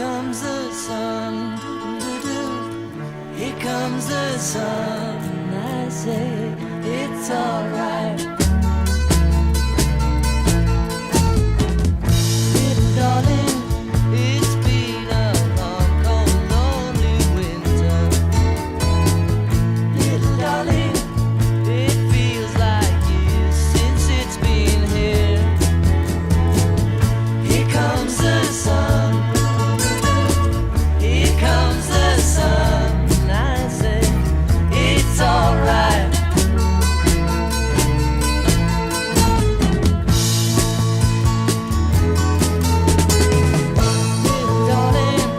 comes the sun. Here comes the sun. I say it's alright. Little darling, it's been a long, cold, lonely winter. Little darling, it feels like years since it's been here. Here comes the sun. Here comes the sun. I say it's alright. Little darling,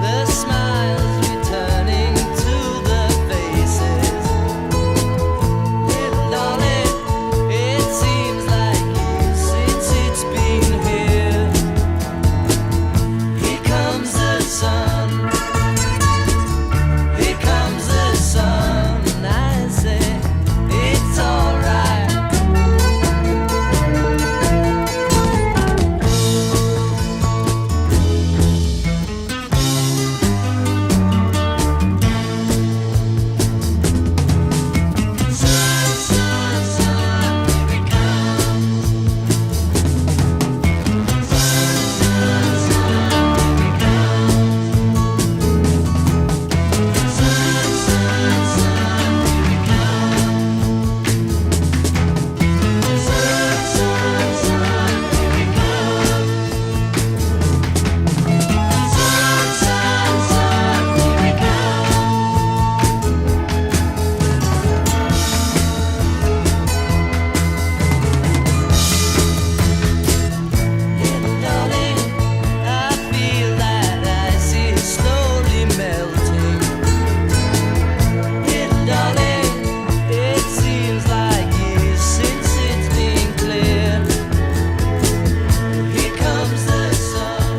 the smiles returning to the faces. Little darling, it seems like years since it's been here. Here comes the sun. Here comes the sun. I say it's alright. Sun, sun, sun, here it comes. Sun, sun, sun, here it comes. Sun, sun, sun, here it comes. Sun, sun, sun, here it comes. Sun, sun, sun, here it Little darling, I feel that ice is slowly melting. Little darling, it seems like years since it's been clear. Here comes the sun.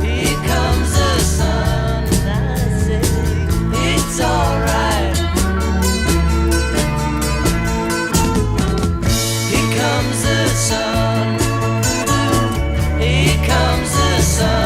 Here comes the sun. I say it's alright. Here comes the sun. Here comes the sun.